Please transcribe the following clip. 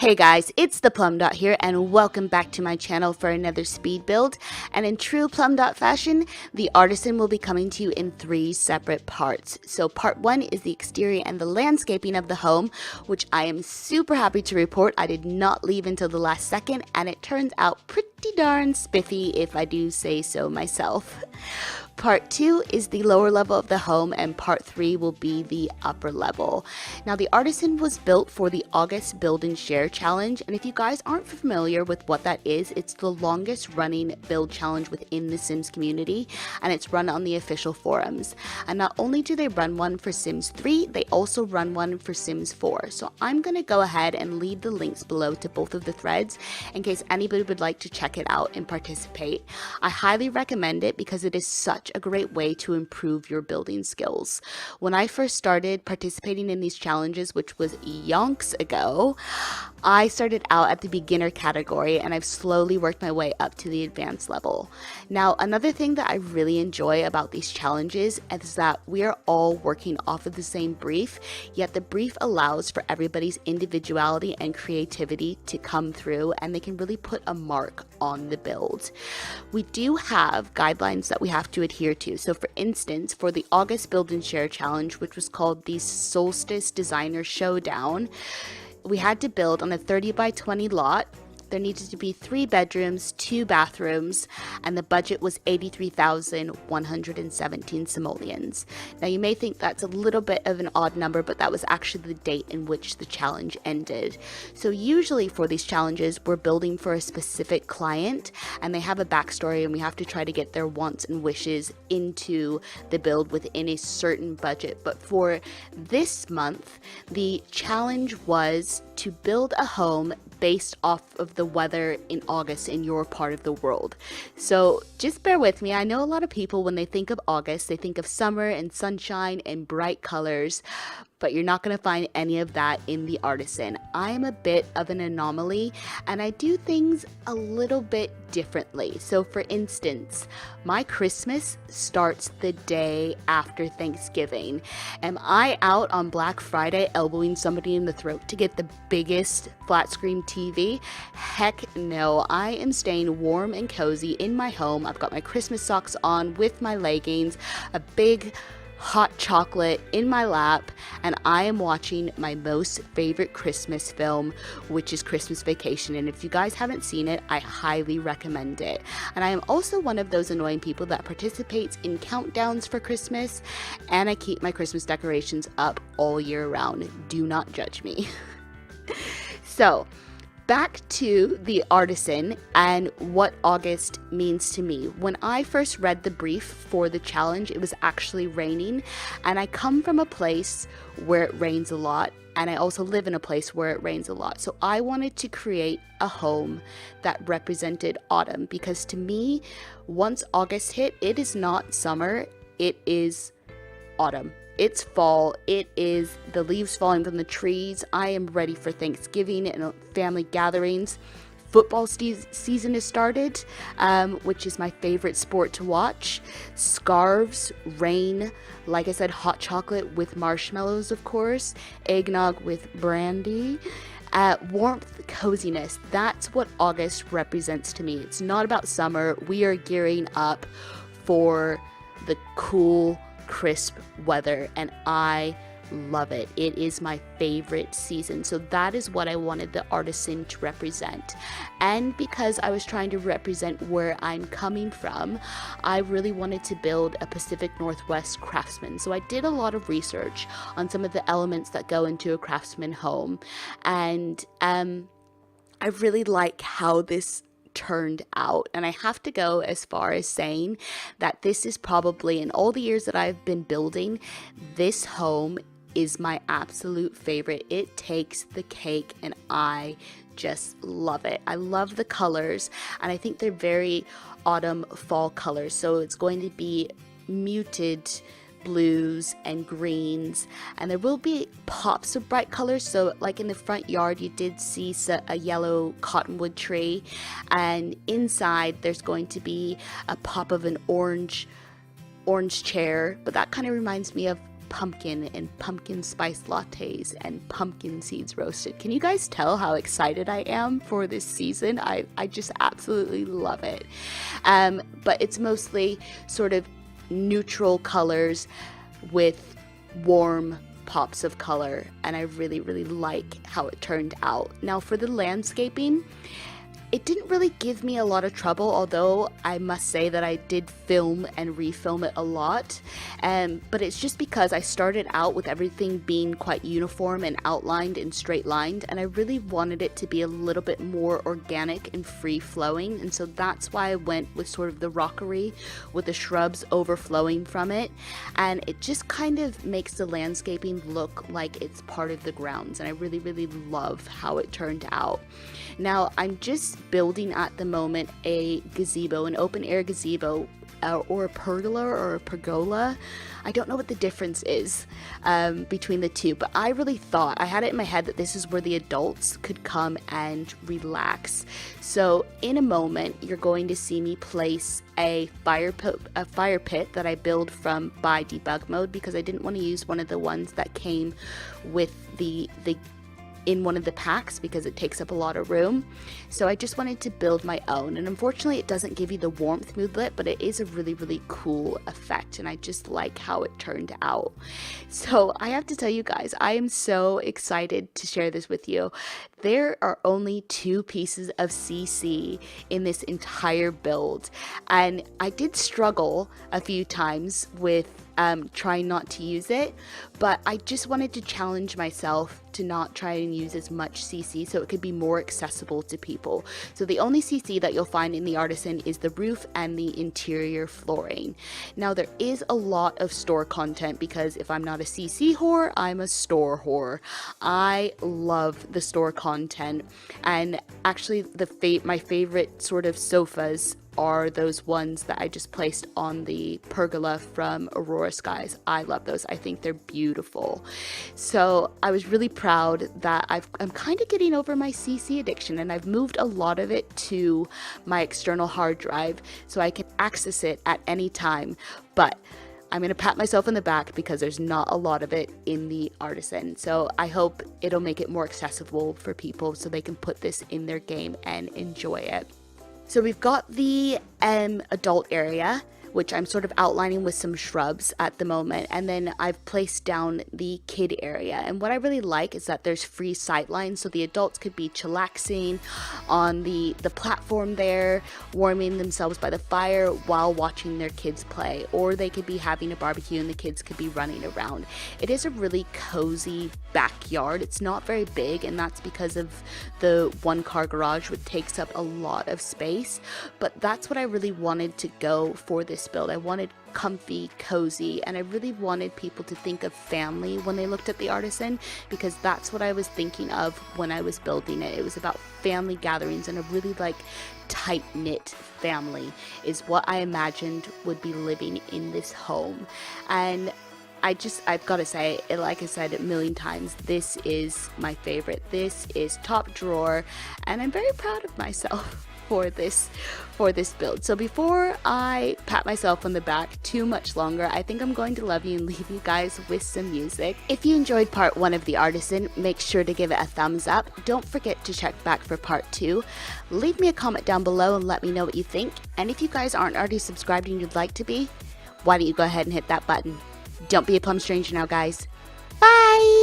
Hey guys, it's the Plum Dot here and welcome back to my channel for another speed build. And in true Plum Dot fashion, the Artisan will be coming to you in 3 separate parts. So part 1 is the exterior and the landscaping of the home, which I am super happy to report I did not leave until the last second, and it turns out pretty darn spiffy if I do say so myself. Part 2 is the lower level of the home, and part 3 will be the upper level. Now, the Artisan was built for the August Build and Share Challenge, and if you guys aren't familiar with what that is, it's the longest running build challenge within the Sims community, and it's run on the official forums. And not only do they run one for Sims 3, they also run one for Sims 4. So I'm going to go ahead and leave the links below to both of the threads in case anybody would like to check it out and participate. I highly recommend it because it is such a great way to improve your building skills. When I first started participating in these challenges, which was yonks ago, I started out at the beginner category and I've slowly worked my way up to the advanced level. Now, another thing that I really enjoy about these challenges is that we are all working off of the same brief, yet the brief allows for everybody's individuality and creativity to come through, and they can really put a mark on the build. We do have guidelines that we have to adhere to. So for instance, for the August Build and Share Challenge, which was called the Solstice Designer Showdown, we had to build on a 30 by 20 lot. There needed to be 3 bedrooms, 2 bathrooms, and the budget was 83,117 simoleons. Now you may think that's a little bit of an odd number, but that was actually the date in which the challenge ended. So usually for these challenges, we're building for a specific client and they have a backstory, and we have to try to get their wants and wishes into the build within a certain budget. But for this month, the challenge was to build a home based off of the weather in August in your part of the world. So just bear with me. I know a lot of people, when they think of August, they think of summer and sunshine and bright colors, but you're not going to find any of that in the Artisan. I am a bit of an anomaly and I do things a little bit differently. So for instance, my Christmas starts the day after Thanksgiving. Am I out on Black Friday elbowing somebody in the throat to get the biggest flat screen TV? Heck no. I am staying warm and cozy in my home. I've got my Christmas socks on with my leggings, a big hot chocolate in my lap, and I am watching my most favorite Christmas film, which is Christmas Vacation. And if you guys haven't seen it, I highly recommend it. And I am also one of those annoying people that participates in countdowns for Christmas, and I keep my Christmas decorations up all year round. Do not judge me. So back to the Artisan and what August means to me. When I first read the brief for the challenge, it was actually raining, and I come from a place where it rains a lot, and I also live in a place where it rains a lot. So I wanted to create a home that represented autumn, because to me, once August hit, it is not summer, it is autumn. It's fall. It is the leaves falling from the trees. I am ready for Thanksgiving and family gatherings. Football season has started, which is my favorite sport to watch. Scarves, rain, like I said, hot chocolate with marshmallows, of course, eggnog with brandy. Warmth, coziness, that's what August represents to me. It's not about summer. We are gearing up for the cool, crisp weather, and I love it. It is my favorite season. So that is what I wanted the Artisan to represent. And because I was trying to represent where I'm coming from, I really wanted to build a Pacific Northwest craftsman. So I did a lot of research on some of the elements that go into a craftsman home, and I really like how this turned out. And I have to go as far as saying that this is probably, in all the years that I've been building, this home is my absolute favorite. It takes the cake and I just love it. I love the colors, and I think they're very autumn fall colors. So it's going to be muted blues and greens, and there will be pops of bright colors. So like in the front yard, you did see a yellow cottonwood tree, and inside there's going to be a pop of an orange chair, but that kind of reminds me of pumpkin and pumpkin spice lattes and pumpkin seeds roasted. Can you guys tell how excited I am for this season? I just absolutely love it. But it's mostly sort of neutral colors with warm pops of color, and I really like how it turned out. Now for the landscaping, it didn't really give me a lot of trouble, although I must say that I did film and refilm it a lot. But it's just because I started out with everything being quite uniform and outlined and straight lined, and I really wanted it to be a little bit more organic and free flowing, and so that's why I went with sort of the rockery with the shrubs overflowing from it, and it just kind of makes the landscaping look like it's part of the grounds, and I really love how it turned out. Now I'm just building at the moment a gazebo, an open air gazebo, or a pergola or a pergola. I don't know what the difference is between the two, but I really thought, I had it in my head that this is where the adults could come and relax. So in a moment, you're going to see me place a fire pit that I build from by debug mode, because I didn't want to use one of the ones that came with the in one of the packs because it takes up a lot of room. So I just wanted to build my own, and unfortunately it doesn't give you the warmth moodlet, but it is a really cool effect, and I just like how it turned out. So I have to tell you guys, I am so excited to share this with you. There are only 2 pieces of CC in this entire build, and I did struggle a few times with trying not to use it, but I just wanted to challenge myself to not try and use as much CC so it could be more accessible to people. So the only CC that you'll find in the Artisan is the roof and the interior flooring. Now there is a lot of store content, because if I'm not a CC whore, I'm a store whore. I love the store content, and actually my favorite sort of sofas are those ones that I just placed on the pergola from Aurora Skies. I love those. I think they're beautiful. So I was really proud that I'm kind of getting over my CC addiction, and I've moved a lot of it to my external hard drive so I can access it at any time. But I'm going to pat myself on the back because there's not a lot of it in the Artisan. So I hope it'll make it more accessible for people so they can put this in their game and enjoy it. So we've got the adult area, which I'm sort of outlining with some shrubs at the moment, and then I've placed down the kid area. And what I really like is that there's free sight lines, so the adults could be chillaxing on the platform there, warming themselves by the fire while watching their kids play, or they could be having a barbecue and the kids could be running around. It is a really cozy backyard. It's not very big, and that's because of the 1-car garage, which takes up a lot of space, but that's what I really wanted to go for this build. I wanted comfy, cozy, and I really wanted people to think of family when they looked at the Artisan, because that's what I was thinking of when I was building it. It was about family gatherings, and a really tight-knit family is what I imagined would be living in this home. And I've got to say, like I said a million times, this is my favorite. This is top drawer, and I'm very proud of myself for this build. So before I pat myself on the back too much longer, I think I'm going to love you and leave you guys with some music. If you enjoyed part 1 of the Artisan, make sure to give it a thumbs up. Don't forget to check back for part 2. Leave me a comment down below and let me know what you think. And if you guys aren't already subscribed and you'd like to be, why don't you go ahead and hit that button. Don't be a plum stranger now, guys. Bye!